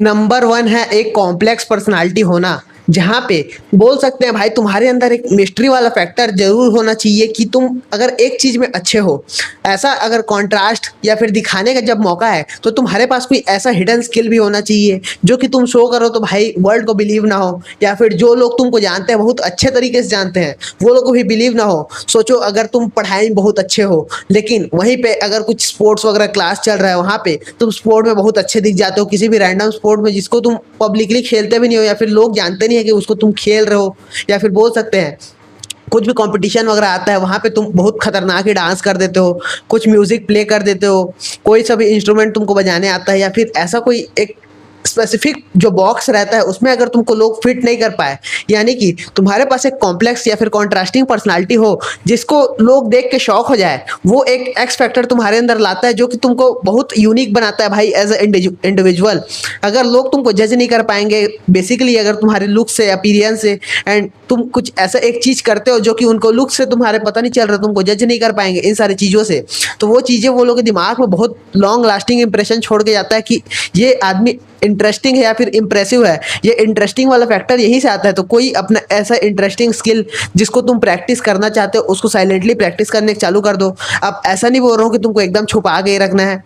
Number one है एक complex personality होना, जहाँ पे बोल सकते हैं भाई तुम्हारे अंदर एक मिस्ट्री वाला फैक्टर जरूर होना चाहिए कि तुम अगर एक चीज में अच्छे हो, ऐसा अगर कॉन्ट्रास्ट या फिर दिखाने का जब मौका है तो तुम्हारे पास कोई ऐसा हिडन स्किल भी होना चाहिए जो कि तुम शो करो तो भाई वर्ल्ड को बिलीव ना हो, या फिर जो लोग तुमको जानते हैं बहुत अच्छे तरीके से जानते हैं वो लोग को भी बिलीव ना हो। सोचो अगर तुम पढ़ाई में बहुत अच्छे हो, लेकिन वहीं पे अगर कुछ स्पोर्ट्स वगैरह क्लास चल रहा है, वहाँ पे तुम स्पोर्ट में बहुत अच्छे दिख जाते हो, किसी भी रैंडम स्पोर्ट में जिसको तुम पब्लिकली खेलते भी नहीं हो या फिर लोग जानते नहीं है कि उसको तुम खेल रहे हो, या फिर बोल सकते हैं कुछ भी कंपटीशन वगैरह आता है वहाँ पे तुम बहुत खतरनाक ही डांस कर देते हो, कुछ म्यूजिक प्ले कर देते हो, कोई सा भी इंस्ट्रूमेंट तुमको बजाने आता है, या फिर ऐसा कोई एक स्पेसिफिक जो बॉक्स रहता है उसमें अगर तुमको लोग फिट नहीं कर पाए, यानी कि तुम्हारे पास एक कॉम्प्लेक्स या फिर कॉन्ट्रास्टिंग पर्सनालिटी हो जिसको लोग देख के शॉक हो जाए, वो एक एक्स फैक्टर तुम्हारे अंदर लाता है जो कि तुमको बहुत यूनिक बनाता है भाई एज ए इंडिविजुअल। अगर लोग तुमको जज नहीं कर पाएंगे बेसिकली अगर तुम्हारे लुक से, अपीरियंस से, एंड तुम कुछ ऐसा एक चीज करते हो जो कि उनको लुक से तुम्हारे पता नहीं चल रहा, तुमको जज नहीं कर पाएंगे इन सारी चीजों से, तो वो चीजें वो लोग के दिमाग में बहुत लॉन्ग लास्टिंग इंप्रेशन छोड़ के जाता है कि ये आदमी इंटरेस्टिंग है या फिर इंप्रेसिव है। ये इंटरेस्टिंग वाला फैक्टर यहीं से आता है। तो कोई अपना ऐसा इंटरेस्टिंग स्किल जिसको तुम प्रैक्टिस करना चाहते हो उसको साइलेंटली प्रैक्टिस करने चालू कर दो। अब ऐसा नहीं बोल रहा हूँ कि तुमको एकदम छुपा के ही रखना है,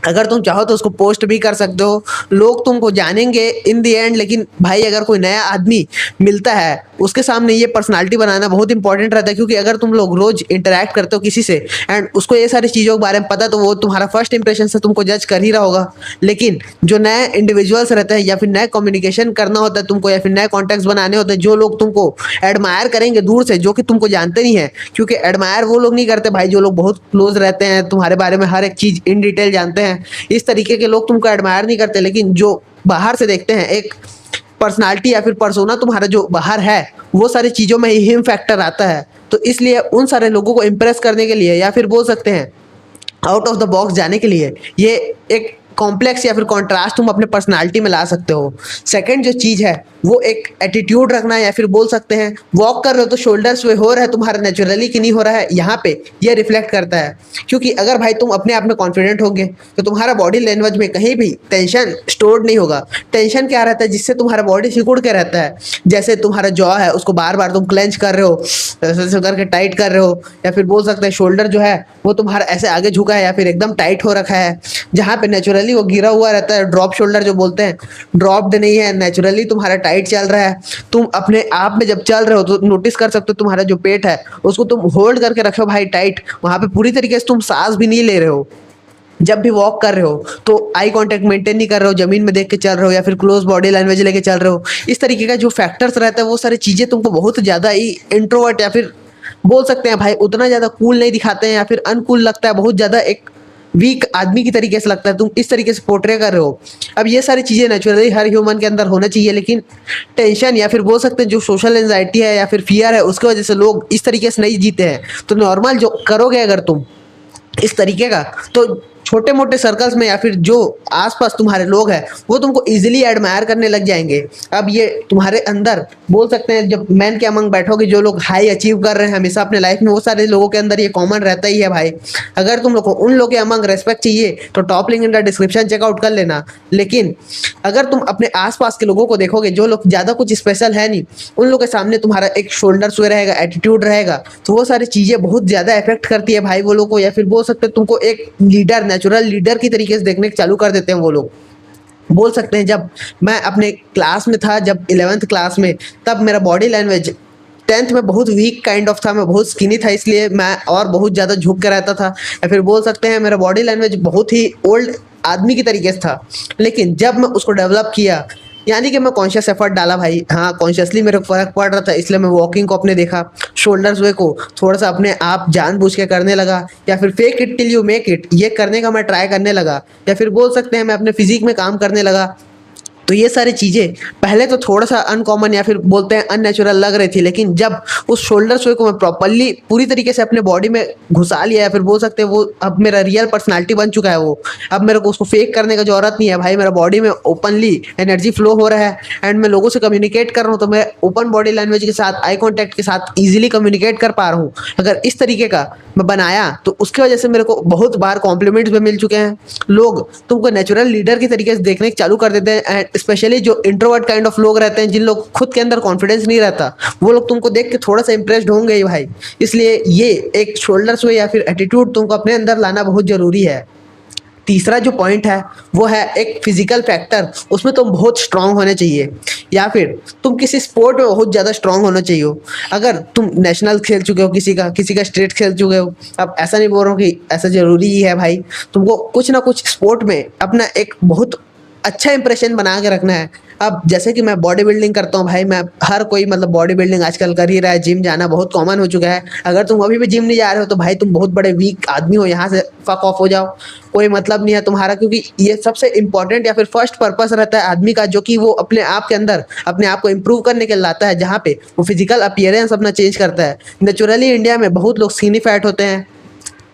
अगर तुम चाहो तो उसको पोस्ट भी कर सकते हो, लोग तुमको जानेंगे इन दी एंड। लेकिन भाई अगर कोई नया आदमी मिलता है उसके सामने ये पर्सनालिटी बनाना बहुत इंपॉर्टेंट रहता है, क्योंकि अगर तुम लोग रोज इंटरेक्ट करते हो किसी से एंड उसको ये सारी चीज़ों के बारे में पता, तो वो तुम्हारा फर्स्ट इंप्रेशन से तुमको जज कर ही रहा होगा। लेकिन जो नए इंडिविजुअल्स रहते हैं या फिर नए कम्युनिकेशन करना होता है तुमको, या फिर नए कॉन्टैक्ट्स बनाने होते हैं, जो लोग तुमको एडमायर करेंगे दूर से, जो कि तुमको जानते नहीं है, क्योंकि एडमायर वो लोग नहीं करते भाई जो लोग बहुत क्लोज रहते हैं, तुम्हारे बारे में हर एक चीज़ इन डिटेल जानते हैं। इस तरीके के लोग तुमको एडमायर नहीं करते, लेकिन जो बाहर से देखते हैं एक पर्सनालिटी या फिर पर्सोना तुम्हारा जो बाहर है, वो सारी चीज़ों में ही हिम फैक्टर आता है। तो इसलिए उन सारे लोगों को इम्प्रेस करने के लिए या फिर बोल सकते हैं आउट ऑफ द बॉक्स जाने के लिए ये एक कॉम्प्लेक्स या फिर कॉन्ट्रास्ट तुम अपने पर्सनालिटी में ला सकते हो। सेकंड जो चीज़ है वो एक एटीट्यूड रखना, या फिर बोल सकते हैं वॉक कर रहे हो तो शोल्डर्स वे हो रहा है तुम्हारा नेचुरली कि नहीं हो रहा है, यहाँ पे ये रिफ्लेक्ट करता है। क्योंकि अगर भाई तुम अपने आप में कॉन्फिडेंट होगे तो तुम्हारा बॉडी लैंग्वेज में कहीं भी टेंशन स्टोर्ड नहीं होगा। टेंशन क्या रहता है जिससे तुम्हारा बॉडी सिकुड़ के रहता है, जैसे तुम्हारा जॉ है उसको बार बार तुम क्लेंच कर रहे हो, ऐसे करके टाइट कर रहे हो, या फिर बोल सकते हैं शोल्डर जो है वो तुम्हारा ऐसे आगे झुका है या फिर एकदम टाइट हो रखा है, जहाँ पे नेचुरली वो गिरा हुआ रहता है, ड्रॉप शोल्डर जो बोलते हैं, ड्रॉप्ड नहीं है, नेचुरली तुम्हारा टाइट चल रहा है। तुम अपने आप में जब चल रहे हो तो नोटिस कर सकते हो तुम्हारा जो पेट है उसको तुम होल्ड करके रखो भाई टाइट, वहां पे पूरी तरीके से तुम सांस भी नहीं ले रहे हो। जब भी वॉक कर रहे हो तो आई कांटेक्ट मेंटेन नहीं कर रहे हो, जमीन में देख के चल रहे हो, या फिर क्लोज बॉडी लैंग्वेज लेके चल रहे हो। इस तरीके का जो फैक्टर्स रहता है वो सारी चीजें तुमको बहुत ज्यादा ही इंट्रोवर्ट या फिर बोल सकते हैं भाई उतना ज्यादा कूल नहीं दिखाते हैं, या फिर अनकूल लगता है, बहुत ज्यादा एक वीक आदमी की तरीके से लगता है, तुम इस तरीके से पोर्ट्रे कर रहे हो। अब ये सारी चीज़ें नेचुरली हर ह्यूमन के अंदर होना चाहिए, लेकिन टेंशन या फिर बोल सकते हैं जो सोशल एंजाइटी है या फिर फियर है उसकी वजह से लोग इस तरीके से नहीं जीते हैं। तो नॉर्मल जो करोगे अगर तुम इस तरीके का, तो छोटे मोटे सर्कल्स में या फिर जो आसपास तुम्हारे लोग हैं वो तुमको इजीली एडमायर करने लग जाएंगे। अब ये तुम्हारे अंदर बोल सकते हैं जब मैन के अमंग बैठोगे, जो लोग हाई अचीव कर रहे हैं हमेशा अपने लाइफ में, वो सारे लोगों के अंदर ये कॉमन रहता ही है भाई। अगर तुम लोग को उन लोगों के अमंग रेस्पेक्ट चाहिए तो top link in the description check out कर लेना। लेकिन अगर तुम अपने आसपास के लोगों को देखोगे जो लोग ज़्यादा कुछ स्पेशल है नहीं, उन लोगों के सामने तुम्हारा एक शोल्डर स्वे रहेगा, एटीट्यूड रहेगा, तो वो सारी चीज़ें बहुत ज़्यादा इफेक्ट करती है भाई वो लोग को, या फिर बोल सकते हैं तुमको एक लीडर, नेचुरल लीडर की तरीके से देखने चालू कर देते हैं वो लोग। बोल सकते हैं जब मैं अपने क्लास में था, जब 11th क्लास में, तब मेरा बॉडी लैंग्वेज 10th में बहुत वीक काइंड ऑफ था, मैं बहुत स्किनी था, इसलिए मैं और बहुत ज़्यादा झुक के रहता था, या फिर बोल सकते हैं मेरा बॉडी लैंग्वेज बहुत ही ओल्ड आदमी की तरीके से था। लेकिन जब मैं उसको डेवलप किया, यानी कि मैं कॉन्शियस एफर्ट डाला भाई, हाँ कॉन्शियसली मेरे को फर्क पड़ रहा था, इसलिए मैं वॉकिंग को अपने देखा, शोल्डर्स वे को थोड़ा सा अपने आप जानबूझ के करने लगा, या फिर fake it till you make it ये करने का मैं ट्राई करने लगा, या फिर बोल सकते हैं मैं अपने फिजिक में काम करने लगा। तो ये सारी चीज़ें पहले तो थोड़ा सा अनकॉमन या फिर बोलते हैं अननेचुरल लग रही थी, लेकिन जब उस शोल्डर स्वे को मैं प्रॉपरली पूरी तरीके से अपने बॉडी में घुसा लिया, या फिर बोल सकते हैं वो अब मेरा रियल पर्सनालिटी बन चुका है वो। अब मेरे को उसको फेक करने का जरूरत नहीं है भाई, मेरा बॉडी में ओपनली एनर्जी फ्लो हो रहा है एंड मैं लोगों से कम्युनिकेट कर रहा हूँ, तो मैं ओपन बॉडी लैंग्वेज के साथ, आई कॉन्टैक्ट के साथ ईजिली कम्युनिकेट कर पा रहा हूँ। अगर इस तरीके का मैं बनाया तो उसकी वजह से मेरे को बहुत बार कॉम्प्लीमेंट्स भी मिल चुके हैं। लोग तुमको नेचुरल लीडर की तरीके से देखने चालू कर देते हैं, एंड स्पेशली जो इंट्रोवर्ट काइंड ऑफ लोग रहते हैं, जिन लोग खुद के अंदर कॉन्फिडेंस नहीं रहता, वो लोग तुमको देख के थोड़ा सा इंप्रेस्ड होंगे ही भाई। इसलिए ये एक शोल्डर्स हुए या फिर एटीट्यूड तुमको अपने अंदर लाना बहुत जरूरी है। तीसरा जो पॉइंट है वो है एक फिजिकल फैक्टर, उसमें तुम बहुत स्ट्रांग होने चाहिए, या फिर तुम किसी स्पोर्ट में बहुत ज़्यादा स्ट्रांग होना चाहिए हो। अगर तुम नेशनल खेल चुके हो, किसी का स्टेट खेल चुके हो, अब ऐसा नहीं बोल रहा हूँ कि ऐसा ज़रूरी ही है भाई, तुमको कुछ ना कुछ स्पोर्ट में अपना एक बहुत अच्छा इंप्रेशन बना के रखना है। अब जैसे कि मैं बॉडी बिल्डिंग करता हूँ भाई, मैं हर कोई मतलब बॉडी बिल्डिंग आजकल कर ही रहा है, जिम जाना बहुत कॉमन हो चुका है। अगर तुम अभी भी जिम नहीं जा रहे हो तो भाई तुम बहुत बड़े वीक आदमी हो, यहाँ से फक ऑफ हो जाओ, कोई मतलब नहीं है तुम्हारा, क्योंकि ये सबसे इंपॉर्टेंट या फिर फर्स्ट पर्पस रहता है आदमी का, जो कि वो अपने आप के अंदर अपने आप को इम्प्रूव करने के लिए लाता है, जहाँ पे वो फिजिकल अपीयरेंस अपना चेंज करता है। नेचुरली इंडिया में बहुत लोग स्किनी फैट होते हैं,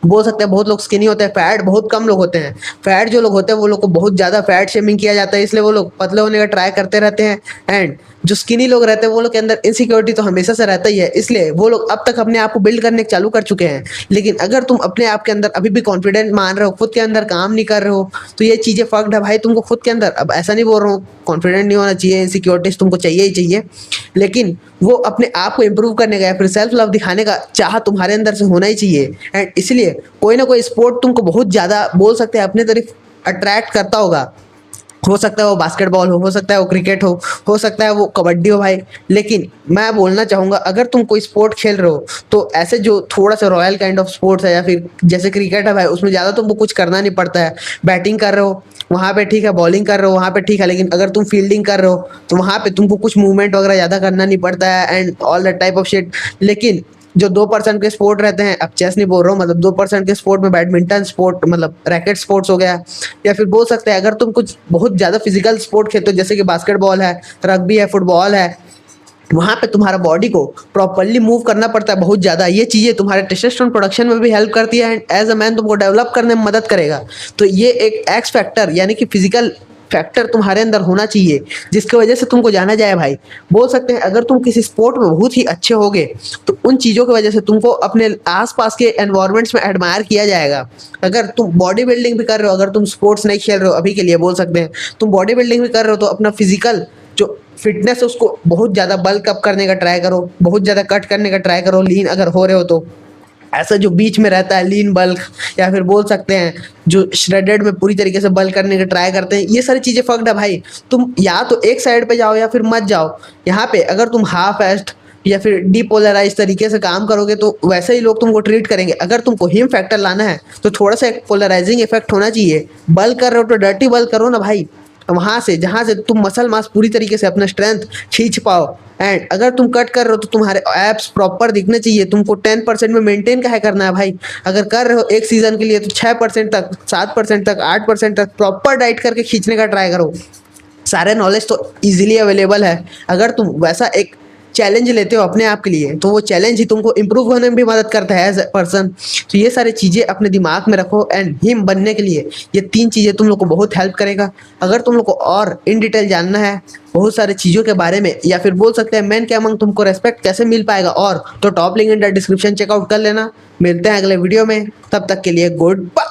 बोल सकते हैं बहुत लोग स्किनी होते हैं, फैट बहुत कम लोग होते हैं। फैट जो लोग होते हैं वो लोग को बहुत ज़्यादा फैट शेमिंग किया जाता है, इसलिए वो लोग पतले होने का ट्राई करते रहते हैं। एंड जो स्किनी लोग रहते हैं वो लोग के अंदर इनसिक्योरिटी तो हमेशा से रहता ही है, इसलिए वो लोग अब तक अपने आप को बिल्ड करने चालू कर चुके हैं। लेकिन अगर तुम अपने आप के अंदर अभी भी कॉन्फिडेंट मान रहे हो, खुद के अंदर काम नहीं कर रहे हो, तो ये चीज़ें फक्ड है भाई। तुमको खुद के अंदर, अब ऐसा नहीं बोल रहा हूँ कॉन्फिडेंट नहीं होना चाहिए, इनसिक्योरिटीज तुमको चाहिए ही चाहिए, लेकिन वो अपने आप को इम्प्रूव करने का या फिर सेल्फ लव दिखाने का चाह तुम्हारे अंदर से होना ही चाहिए। एंड इसलिए कोई ना कोई स्पोर्ट तुमको बहुत ज़्यादा बोल सकते हैं अपने तरफ अट्रैक्ट करता होगा। हो सकता है वो बास्केटबॉल हो सकता है वो क्रिकेट हो सकता है वो कबड्डी हो भाई। लेकिन मैं बोलना चाहूँगा, अगर तुम कोई स्पोर्ट खेल रहे हो तो ऐसे जो थोड़ा सा रॉयल काइंड ऑफ स्पोर्ट्स है, या फिर जैसे क्रिकेट है भाई, उसमें ज़्यादा तुमको कुछ करना नहीं पड़ता है। बैटिंग कर रहे हो वहाँ पे ठीक है, बॉलिंग कर रहे हो वहाँ पे ठीक है, लेकिन अगर तुम फील्डिंग कर रहे हो तो वहाँ पे तुमको कुछ मूवमेंट वगैरह ज़्यादा करना नहीं पड़ता है, and all that type of shit. लेकिन जो 2% के स्पोर्ट रहते हैं, अब चेस नहीं बोल रहा हूँ, मतलब 2% के स्पोर्ट में बैडमिंटन स्पोर्ट मतलब रैकेट स्पोर्ट्स हो गया, या फिर बोल सकते हैं अगर तुम कुछ बहुत ज़्यादा फिजिकल स्पोर्ट खेलते हो, जैसे कि बास्केटबॉल है, रग्बी है, फुटबॉल है, वहाँ पे तुम्हारा बॉडी को प्रॉपरली मूव करना पड़ता है बहुत ज़्यादा। ये चीज़ें तुम्हारे टेस्टोस्टेरोन प्रोडक्शन में भी हेल्प करती है, एंड एज अ मैन तुमको डेवलप करने में मदद करेगा। तो ये एक एक्स फैक्टर यानी कि फिजिकल फैक्टर तुम्हारे अंदर होना चाहिए, जिसकी वजह से तुमको जाना जाए भाई। बोल सकते हैं अगर तुम किसी स्पोर्ट में बहुत ही अच्छे होगे तो उन चीज़ों की वजह से तुमको अपने आसपास के एनवायरनमेंट्स में एडमायर किया जाएगा। अगर तुम बॉडी बिल्डिंग भी कर रहे हो, अगर तुम स्पोर्ट्स नहीं खेल रहे हो अभी के लिए, बोल सकते हैं तुम बॉडी बिल्डिंग भी कर रहे हो, तो अपना फिजिकल जो फिटनेस है उसको बहुत ज़्यादा बल्क अप करने का ट्राई करो, बहुत ज़्यादा कट करने का ट्राई करो, लीन अगर हो रहे हो तो। ऐसा जो बीच में रहता है लीन बल्क, या फिर बोल सकते हैं जो श्रेडेड में पूरी तरीके से बल्क करने का ट्राई करते हैं, ये सारी चीज़ें फक्ड है भाई। तुम या तो एक साइड पे जाओ या फिर मत जाओ। यहाँ पे अगर तुम हाफ एस्ट या फिर डीपोलराइज तरीके से काम करोगे तो वैसे ही लोग तुमको ट्रीट करेंगे। अगर तुमको हिम फैक्टर लाना है तो थोड़ा सा एक पोलराइजिंग इफेक्ट होना चाहिए। बल्क कर रहे हो तो डर्टी बल्क करो ना भाई, वहाँ से जहाँ से तुम मसल मास पूरी तरीके से अपना स्ट्रेंथ खींच पाओ। एंड अगर तुम कट कर रहे हो तो तुम्हारे एब्स प्रॉपर दिखने चाहिए। तुमको 10% में मेंटेन क्या है करना है भाई। अगर कर रहे हो एक सीजन के लिए तो 6% तक, 7% तक, 8% तक प्रॉपर डाइट करके खींचने का ट्राई करो। सारे नॉलेज तो इजीली अवेलेबल है। अगर तुम वैसा एक चैलेंज लेते हो अपने आप के लिए तो वो चैलेंज ही तुमको इम्प्रूव होने में भी मदद करता है एज ए पर्सन। तो ये सारी चीज़ें अपने दिमाग में रखो, एंड हिम बनने के लिए ये 3 चीज़ें तुम लोग को बहुत हेल्प करेगा। अगर तुम लोग को और इन डिटेल जानना है बहुत सारी चीज़ों के बारे में, या फिर बोल सकते हैं मैन के अमंग तुमको रेस्पेक्ट कैसे मिल पाएगा, और तो top link in the description check out कर लेना। मिलते हैं अगले वीडियो में, तब तक के लिए गुड बाय।